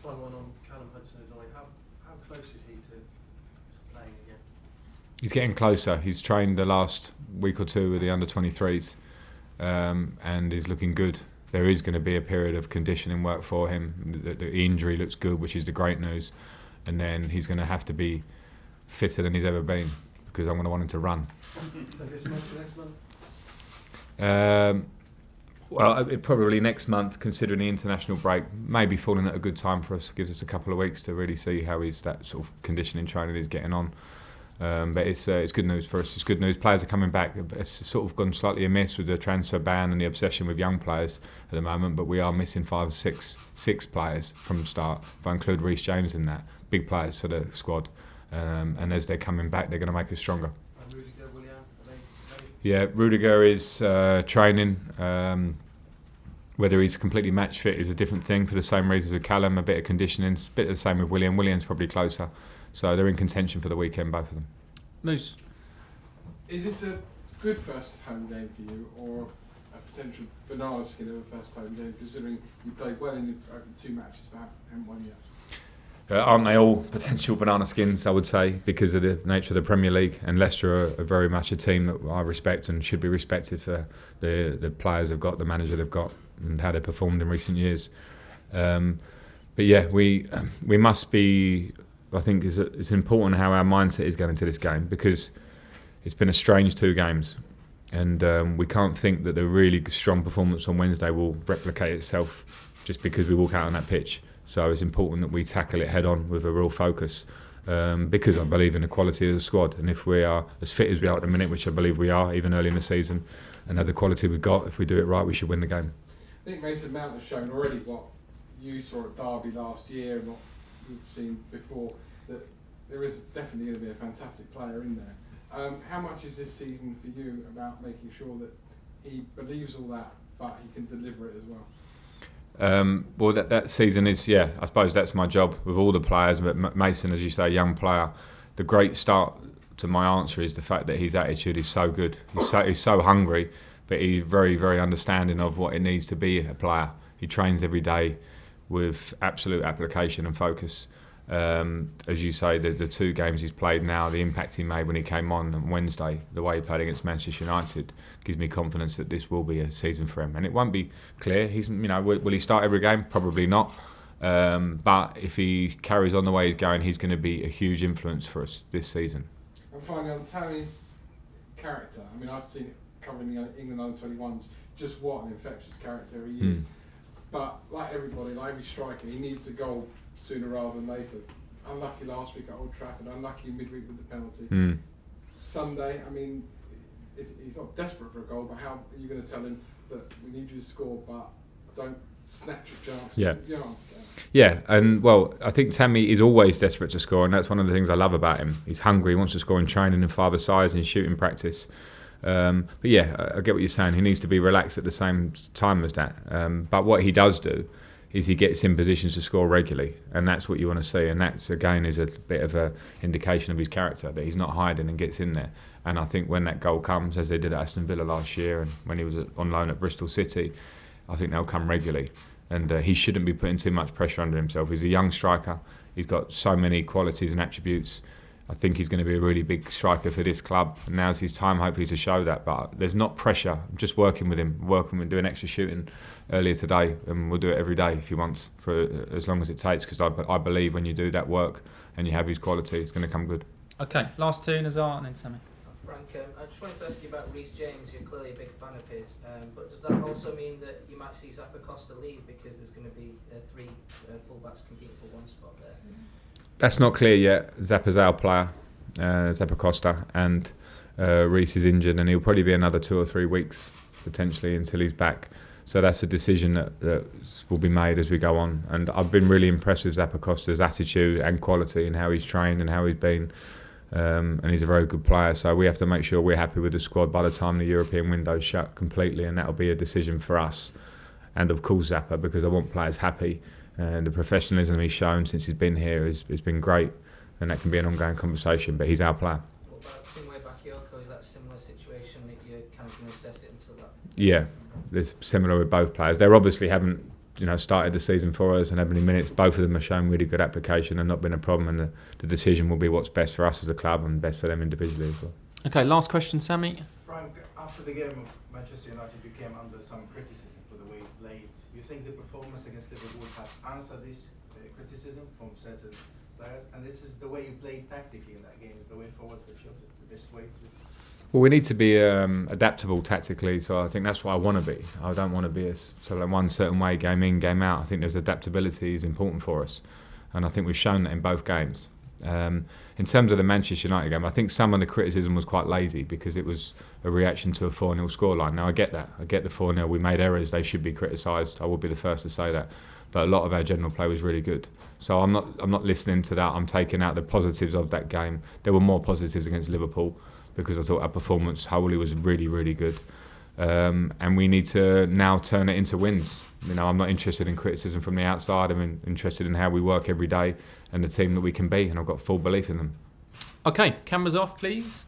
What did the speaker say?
final one on Callum Hudson-Odoi. How close is he to playing again? He's getting closer. He's trained the last week or two with the under-23s, and he's looking good. There is going to be a period of conditioning work for him. The injury looks good, which is the great news. And then he's going to have to be fitter than he's ever been, because I'm going to want him to run. So this month or next month? Well, probably next month, considering the international break, maybe falling at a good time for us. Gives us a couple of weeks to really see how that sort of conditioning training is getting on. But it's good news for us. It's good news. Players are coming back. It's sort of gone slightly amiss with the transfer ban and the obsession with young players at the moment. But we are missing six players from the start. If I include Reece James in that, big players for the squad. And as they're coming back, they're going to make us stronger. And Rudiger, Willian, are they ready? Yeah, Rudiger is training. Whether he's completely match fit is a different thing, for the same reasons with Callum. A bit of conditioning, a bit of the same with Willian. Willian's probably closer. So they're in contention for the weekend, both of them. Moose. Is this a good first home game for you, or a potential banana skin of a first home game, considering you played well in the two matches but haven't won yet? Aren't they all potential banana skins, I would say, because of the nature of the Premier League? And Leicester are very much a team that I respect and should be respected for the players they've got, the manager they've got, and how they've performed in recent years. But yeah, we must be... I think it's important how our mindset is going into this game, because it's been a strange 2 games, and we can't think that the really strong performance on Wednesday will replicate itself just because we walk out on that pitch. So it's important that we tackle it head on with a real focus, because I believe in the quality of the squad, and if we are as fit as we are at the minute, which I believe we are, even early in the season, and have the quality we've got, if we do it right, we should win the game. I think Mason Mount has shown already what you saw at Derby last year and what we've seen before, that there is definitely going to be a fantastic player in there. How much is this season for you about making sure that he believes all that, but he can deliver it as well? Well, that season is, I suppose that's my job with all the players, but Mason, as you say, young player. The great start to my answer is the fact that his attitude is so good. He's so hungry, but he's very, very understanding of what it needs to be a player. He trains every day with absolute application and focus. As you say, the 2 games he's played now, the impact he made when he came on Wednesday, the way he played against Manchester United, gives me confidence that this will be a season for him. And it won't be clear. Will he start every game? Probably not. But if he carries on the way he's going, he's going to be a huge influence for us this season. And finally, on Tammy's character, I mean, I've seen it covering the England under-21s, just what an infectious character he is. But like everybody, like every striker, he needs a goal sooner rather than later. Unlucky last week at Old Trafford, unlucky midweek with the penalty. Sunday, I mean, he's not desperate for a goal, but how are you going to tell him that we need you to score, but don't snatch your chances? Yeah, and well, I think Tammy is always desperate to score, and that's one of the things I love about him. He's hungry, he wants to score in training and five-a-sides and shooting practice. But yeah, I get what you're saying. He needs to be relaxed at the same time as that. But what he does do is he gets in positions to score regularly, and that's what you want to see. And that's, again, is a bit of an indication of his character, that he's not hiding and gets in there. And I think when that goal comes, as they did at Aston Villa last year and when he was on loan at Bristol City, I think they'll come regularly. And he shouldn't be putting too much pressure under himself. He's a young striker. He's got so many qualities and attributes. I think he's going to be a really big striker for this club. And now's his time, hopefully, to show that. But there's not pressure. I'm just working with him, doing extra shooting earlier today. And we'll do it every day if he wants, for as long as it takes. Because I believe when you do that work and you have his quality, it's going to come good. Okay, last 2, Nazar, and then Sammy. Frank, I just wanted to ask you about Reece James. You're clearly a big fan of his, but does that also mean that you might see Zappa Costa leave because there's going to be 3 fullbacks competing for one spot there? That's not clear yet. Zappa's our player, Zappa Costa, and Reece is injured, and he'll probably be another 2 or 3 weeks potentially until he's back. So that's a decision that will be made as we go on. And I've been really impressed with Zappa Costa's attitude and quality and how he's trained and how he's been. And he's a very good player, so we have to make sure we're happy with the squad by the time the European window's shut completely, and that'll be a decision for us. And of course Zappa, because I want players happy. And the professionalism he's shown since he's been here has been great, and that can be an ongoing conversation, but he's our player. What about Timwe Bakayoko? Is that a similar situation that you're kind of going to assess it until that? Yeah, it's similar with both players. They obviously haven't started the season for us and how many minutes. Both of them have shown really good application and not been a problem. And the decision will be what's best for us as a club and best for them individually as well. Okay, last question, Sammy. Frank, after the game of Manchester United, you came under some criticism for the way you played. You think the performance against Liverpool have answered this criticism from certain players? And this is the way you played tactically in that game, is the way forward for Chelsea, the best way to... Well, we need to be adaptable tactically, so I think that's what I want to be. I don't want to be one certain way, game in, game out. I think there's adaptability is important for us, and I think we've shown that in both games. In terms of the Manchester United game, I think some of the criticism was quite lazy because it was a reaction to a 4-0 scoreline. Now, I get that. I get the 4-0. We made errors. They should be criticised. I would be the first to say that. But a lot of our general play was really good. So I'm not listening to that. I'm taking out the positives of that game. There were more positives against Liverpool because I thought our performance wholly was really, really good. And we need to now turn it into wins. I'm not interested in criticism from the outside. I'm interested in how we work every day and the team that we can be, and I've got full belief in them. Okay, cameras off, please.